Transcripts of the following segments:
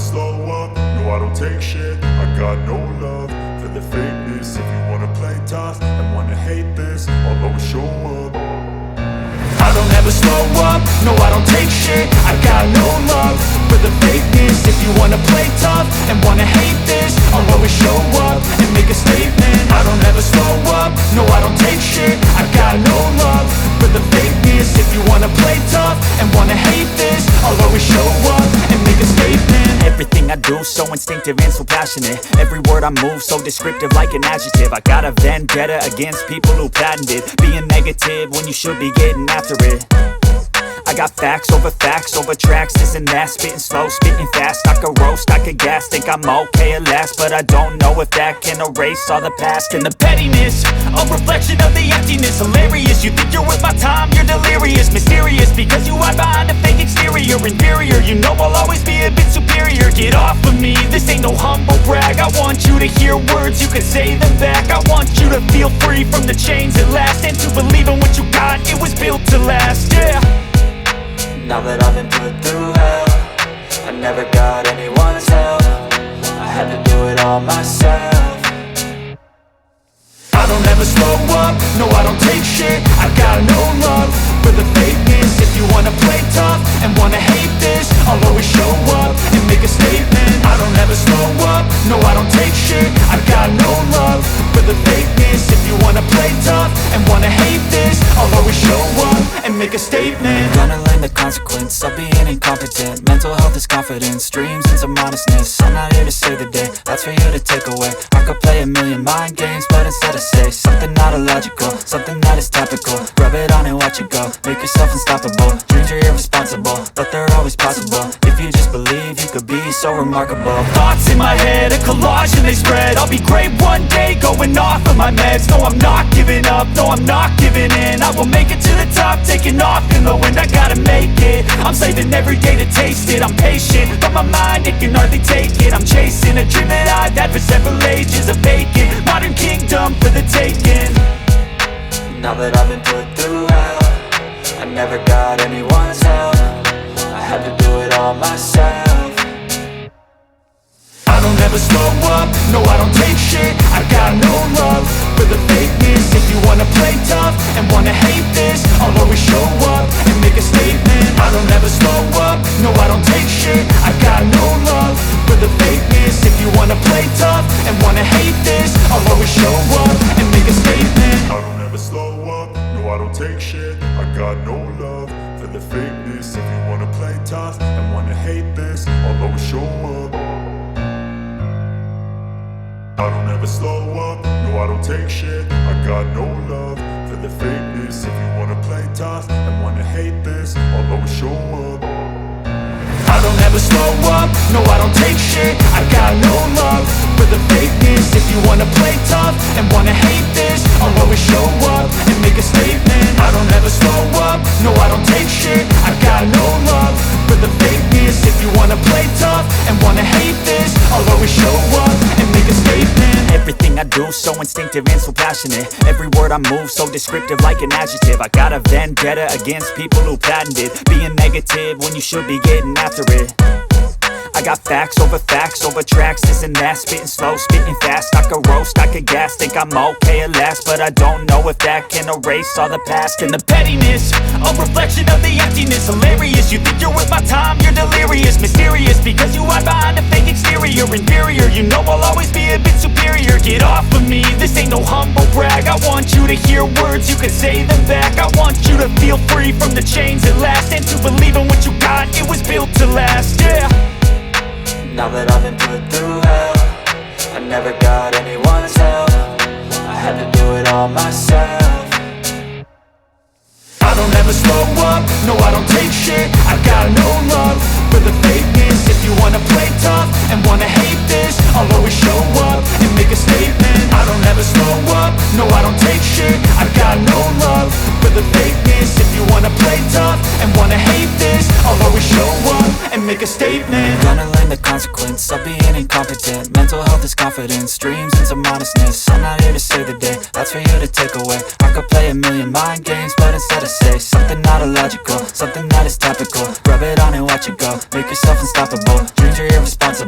slow up, no I don't take shit. I got no love for the fakeness. If you wanna play tough and wanna hate this, I'll always show up. I don't ever slow up, no I don't take shit. I got no love for the fakeness. If you wanna play tough and wanna hate this, I'll always show up and make a statement. I don't ever slow up, no I don't take shit. I got no love for the fakeness. If you wanna play tough and wanna hate this, I'll always show up and make a statement. Everything I do so instinctive and so passionate. Every word I move so descriptive like an adjective. I got a vendetta against people who patented being negative when you should be getting after it. I got facts over tracks, this and that. Spitting slow, spitting fast, I could roast, I could gas. Think I'm okay at last, but I don't know if that can erase all the past. And the pettiness, a reflection of the emptiness. Hilarious, you think you're worth my time, you're delirious. Mysterious, because you hide behind a fake exterior. Inferior, you know I'll always be a bit superior. Get off of me, this ain't no humble brag. I want you to hear words, you can say them back. I want you to feel free from the chains at last, and to believe in what you got, it was built to last, yeah. Now that I've been put through hell, I never got anyone's help. I had to do it all myself. I don't ever slow up, no I don't take shit. I got no love for the fakeness. If you wanna play tough and wanna hate this, I'll always show up and make a statement. I don't ever slow up, no I don't take shit. I got no love for the fakeness. If you wanna play tough and wanna hate this, I'll always show up and make a statement. Gonna learn the consequence of being incompetent. Mental health is confidence, dreams and some honestness. I'm not here to save the day, that's for you to take away. I could play a million mind games, but instead I say something not illogical, something that is topical. Rub it on and watch it go, make yourself unstoppable. Dreams are irresponsible, but they're always possible. If you just believe, you could be so remarkable. Thoughts in my head, a collage and they spread. I'll be great one day, going off of my meds. No, I'm not giving up, no, I'm not giving in. I will make it to the top, taking off in the wind. I gotta make it, I'm saving every day to taste it. I'm patient, but my mind, it can hardly take it. I'm chasing a dream that I've had for several ages. A vacant, modern kingdom for the taking. Now that I've been put through hell, I never got anyone's help. I had to do it all myself. I don't ever slow up, no I don't take shit. I got no love for the fakeness. If you wanna play tough and wanna hate this, I'll always show up and make a statement. I don't ever slow up, no I don't take shit. I got no love for the fakeness. If you wanna play tough and wanna hate this, I'll always show up and make a statement. I don't ever slow up, no I don't take shit. I got no love for the fakeness. If you wanna play tough and wanna hate this, I'll always show up. I don't ever slow up, no I don't take shit. I got no love for the fakeness. If you wanna play tough and wanna hate this, I'll always show up. I don't ever slow up, no I don't take shit. I got no love for the fakeness. If you wanna play tough and wanna hate this, I'll always show up and make a statement. I don't ever slow up, no I don't take shit. I got no love for the fakeness. If you wanna play tough and wanna hate this, I'll always show up and make a statement. Everything I do so instinctive and so passionate. Every word I move so descriptive like an adjective. I got a vendetta against people who patented being negative when you should be getting after it. I got facts over tracks, this and that. Spitting slow, spitting fast, I could roast, I could gas. Think I'm okay at last, but I don't know if that can erase all the past. And the pettiness, a reflection of the emptiness. Hilarious, you think you're worth my time, you're delirious. Mysterious, because you hide behind a fake exterior. Inferior, you know I'll always be a bit superior. Get off of me, this ain't no humble brag. I want you to hear words, you can say them back. I want you to feel free from the chains at last, and to believe in what you got, it was built to last, yeah. Now that I've been put through hell, I never got anyone's help. I had to do it all myself. I don't ever slow up, no I don't take shit. I got no love for the fakeness. If you wanna play tough and wanna hate this, I'll always show up and make a statement. I don't ever slow up, no I don't take shit. I got no love for the fakeness. If you wanna play tough and wanna hate this, I'll always show up and make a statement. Gonna learn the consequence of being incompetent. Mental health is confidence, dreams and some honestness. I'm not here to save the day, that's for you to take away. I could play a million mind games, but instead I say something not illogical, something that is topical. Rub it on and watch it go, make yourself unstoppable. Dreams are irresponsible,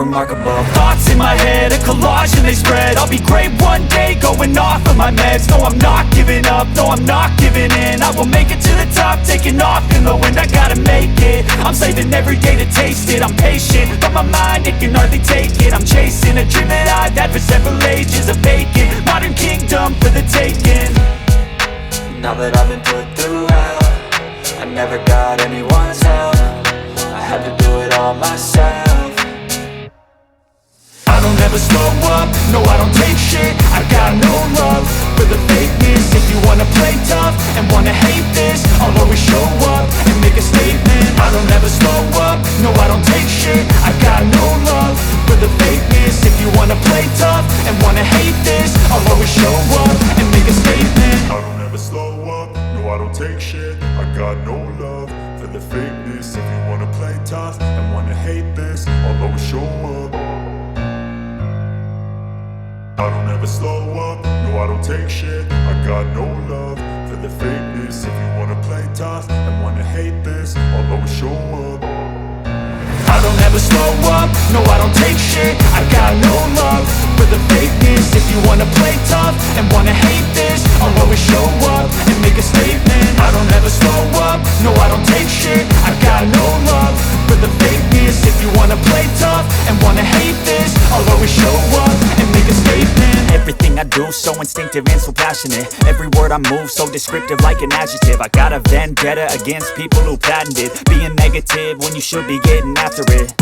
remarkable. Thoughts in my head, a collage and they spread. I'll be great one day, going off of my meds. No, I'm not giving up, no, I'm not giving in. I will make it to the top, taking off in the wind. I gotta make it, I'm saving every day to taste it. I'm patient, but my mind, it can hardly take it. I'm chasing a dream that I've had for several ages. A vacant, modern kingdom for the taking. Now that I've been put through hell, I never got anyone's help. I had to do it all myself. I don't ever slow up, no I don't take shit. I got no love for the fakeness. If you wanna play tough and wanna hate this, I'll always show up and make a statement. I don't ever slow up, no I don't take shit. I got no love for the fakeness. If you wanna play tough and wanna hate this, I'll always show up and make a statement. I don't ever slow up, no I don't take shit. I got no love for the fakeness. If you wanna play tough and wanna hate this, I'll always show up. I don't ever slow up, no I don't take shit. I got no love for the fakeness. If you wanna play tough and wanna hate this, I'll always show up. I don't ever slow up, no I don't take shit. I got no love for the fakeness. If you wanna play tough and wanna hate this, I'll always show up and make a statement. I don't ever slow up, no I don't take shit. I got no love for the fakeness. If you wanna play tough and wanna hate this, I'll always show up and make a statement. Everything I do so instinctive and so passionate. Every word I move so descriptive like an adjective. I got a vendetta against people who patented being negative when you should be getting after it.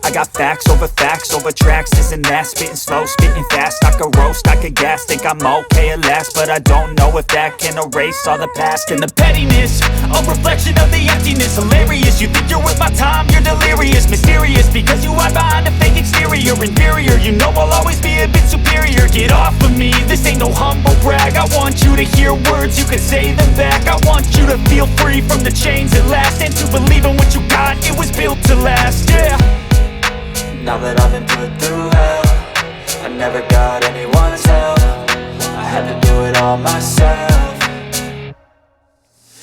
I got facts over tracks, this and that. Spitting slow, spitting fast. I could roast, I could gas. Think I'm okay at last, but I don't know if that can erase all the past. And the pettiness, a reflection of the emptiness. Hilarious, you think you're worth my time, you're delirious. Mysterious, because you hide behind a fake exterior. Inferior, you know I'll always be a bit superior. Get off of me, this ain't no humble brag. I want you to hear words, you can say them back. I want you to feel free from the chains at last, and to believe in what you got, it was built to last, yeah. Now that I've been put through hell, I never got anyone's help. I had to do it all myself.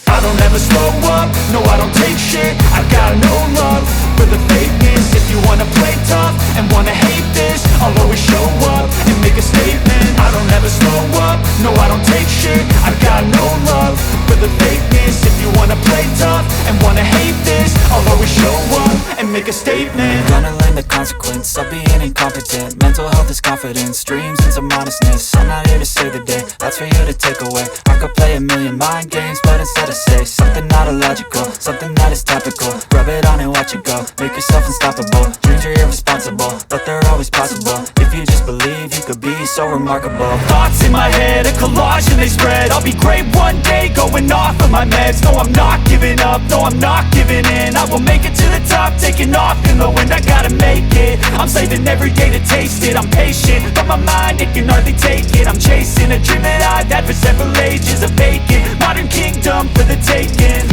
I don't ever slow up, no I don't take shit. I got no love for the fakeness. If you wanna play tough and wanna hate this, I'll always show up and make a statement. I don't ever slow up, no I don't take shit. I got no love for the fakeness. If you wanna play tough and wanna hate this, I'll always show up and make a statement. Gonna learn the consequence of being incompetent. Mental health is confidence, dreams into modestness. I'm not here to save the day, that's for you to take away. I could play a million mind games, but instead I say something not illogical, something that is topical. Rub it on and watch it go, make yourself unstoppable. Dreams are irresponsible, but they're always possible. If you just believe, you could be so remarkable. Thoughts in my head, a collage and they spread. I'll be great one day, going off of my meds. No, I'm not giving up, no, I'm not giving in. I will make it to the top, taking off in the wind. I gotta make it, I'm saving every day to taste it. I'm patient, but my mind, it can hardly take it. I'm chasing a dream that I've had for several ages. A vacant, modern kingdom for the taking.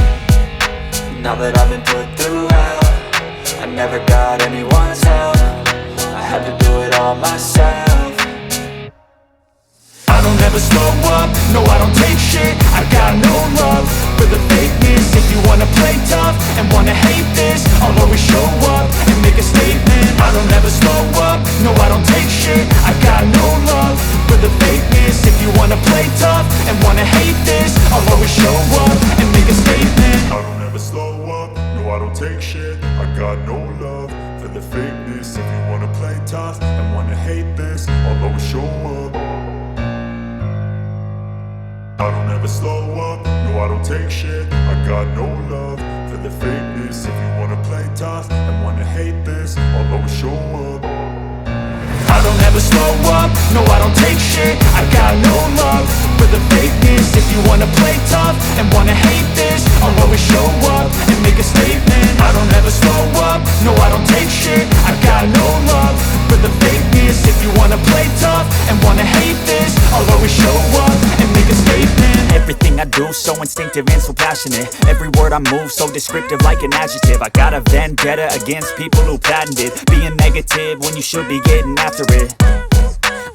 Now that I've been put through hell, I never got anyone's help. I had to do it all myself. I don't ever slow up, no I don't take shit. I got no love for the fakeness. If you wanna play tough and wanna hate this, I'll always show up and make a statement. I don't ever slow up, no I don't take shit. I got no love for the fakeness. If you wanna play tough and wanna hate this, I'll always show up and make a statement. I don't ever slow up, no I don't take shit. I got no love for the fakeness. If you wanna play tough and wanna hate this, I'll always show up. I don't ever slow up, no I don't take shit. I got no love for the fakeness. If you wanna play tough and wanna hate this, I'll always show up. I don't ever slow up, no I don't take shit. I got no love for the fakeness. If you wanna play tough and wanna hate this, I'll always show up and make a statement. I don't ever slow up, no I don't take shit. I got no love for the fakeness. If you wanna play tough and wanna hate this, I'll always show up and make a statement. Everything I do so instinctive and so passionate. Every word I move so descriptive like an adjective. I got a vendetta against people who patented being negative when you should be getting after it.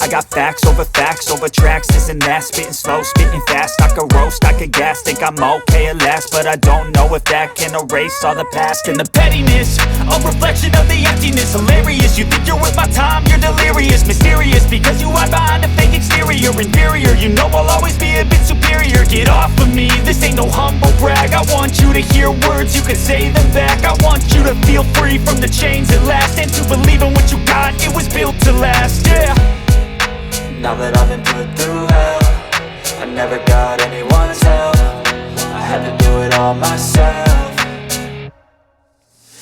I got facts over tracks, this and that, spitting slow, spitting fast. I could roast, I could gas, think I'm okay at last, but I don't know if that can erase all the past. And the pettiness, a reflection of the emptiness. Hilarious, you think you're worth my time, you're delirious. Mysterious, because you hide behind a fake exterior. Inferior, you know I'll always be a bit superior. Get off of me, this ain't no humble brag. I want you to hear words, you can say them back. I want you to feel free from the chains that last, and to believe in what you got, it was built to last, yeah. Now that I've been put through hell, I never got anyone's help. I had to do it all myself.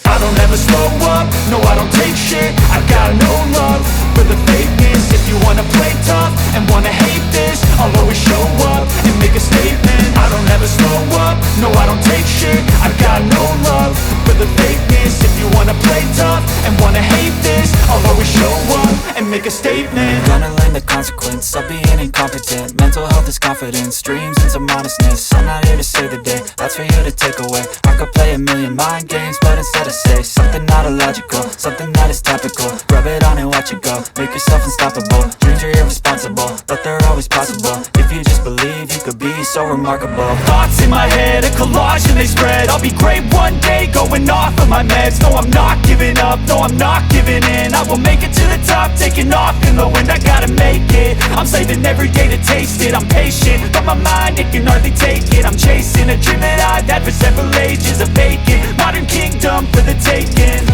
I don't ever slow up, no I don't take shit. I got no love for the fakeness. If you wanna play tough and wanna hate this, I'll always show up and make a statement. I don't ever slow up, no I don't take shit. I got no love for the fakeness. If you wanna play tough and wanna hate this, I'll always show up and make a statement. Gonna learn the consequence of being incompetent. Mental health is confidence, dreams and some honestness. I'm not here to save the day, that's for you to take away. I could play a million mind games, but instead I say something not illogical, something that is topical. Rub it on and watch it go, make yourself unstoppable. Dreams are irresponsible, but they're always possible. If you just believe, you could be so remarkable. Thoughts in my head, a collage and they spread. I'll be great one day, going off of my meds. No, I'm not giving up, no, I'm not giving in. I will make it to the top, taking off in the wind. I gotta make it, I'm saving every day to taste it. I'm patient, but my mind, it can hardly take it. I'm chasing a dream that I've had for several ages. A vacant, modern kingdom for the taking.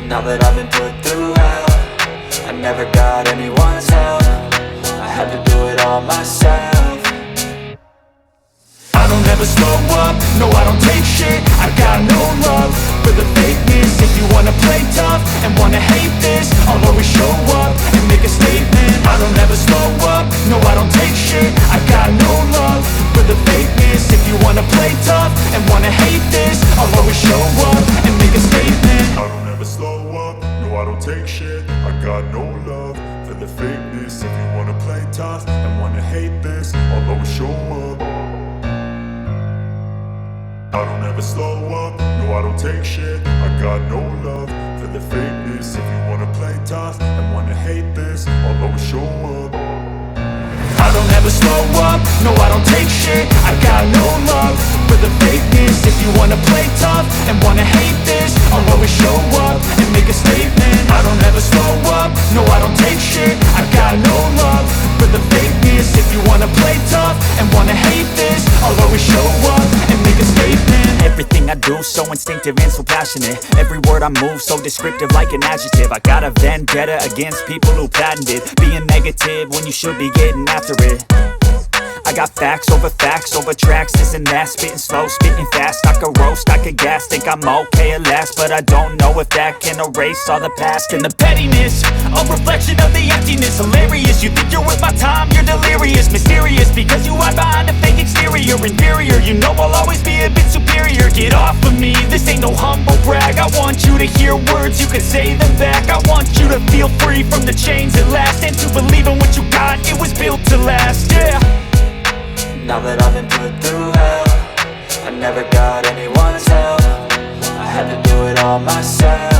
Now that I've been put through hell, I never got anyone's help. I had to do it all myself. I don't ever slow up, no I don't take shit. I got no love for the fakeness. If you wanna play tough and wanna hate this, I'll always show up and make a statement. I don't ever slow up, no I don't take shit. I got no love for the fakeness. If you wanna play tough and wanna hate this, I'll always show up and make a statement. I don't ever slow up, no I don't take shit. I got no love for the fakeness. If you wanna play tough and wanna hate this, I'll always show up. I don't ever slow up, no I don't take shit. I got no love for the fakeness. If you wanna play tough and wanna hate this, I'll always show up. I don't ever slow up, no I don't take shit. I got no love for the fakeness. If you wanna play tough and wanna hate this, I'll always show up and make a statement. I don't ever slow up, no I don't take shit. I got no love for the fakeness. If you wanna play tough and wanna hate this, I'll always show up and make a statement. Everything I do so instinctive and so passionate. Every word I move so descriptive like an adjective. I got a vendetta against people who patented being negative when you should be getting after it. I got facts over tracks, this and that, spitting slow, spitting fast. I could roast, I could gas, think I'm okay at last, but I don't know if that can erase all the past. And the pettiness, a reflection of the emptiness. Hilarious, you think you're worth my time, you're delirious. Mysterious, because you hide behind a fake exterior. Inferior, you know I'll always be a bit superior. Get off of me, this ain't no humble brag. I want you to hear words, you can say them back. I want you to feel free from the chains that last, and to believe in what you got, it was built to last, yeah. Now that I've been put through hell, I never got anyone's help. I had to do it all myself.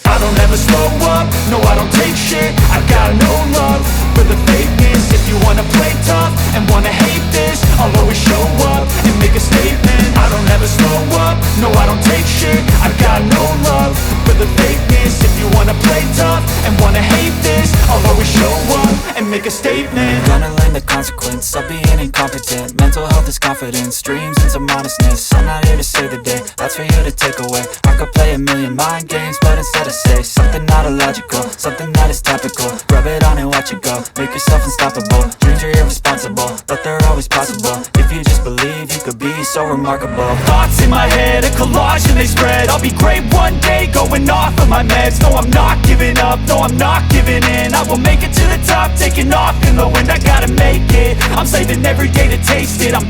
I don't ever slow up, no I don't take shit. I got no love for the fakeness. If you wanna play tough and wanna hate this, I'll always show up and make a statement. I don't ever slow up, no I don't take shit. I got no love for the fakeness. If you wanna play tough and wanna hate this, I'll always show up and make a statement. Gonna learn the consequence of being incompetent. Mental health is confidence, dreams and some honestness. I'm not here to save the day, that's for you to take away. I could play a million mind games, but instead I say something not illogical, something that is topical. Rub it on and watch it go, make yourself unstoppable. Dreams are irresponsible, but they're always possible. If you just believe, you could be so remarkable. Thoughts in my head, a collage and they spread. I'll be great one day, going off of my meds. No, I'm not giving up, no, I'm not giving in. I will make it to the top, taking off in the wind. I gotta make it, I'm saving every day to taste it. I'm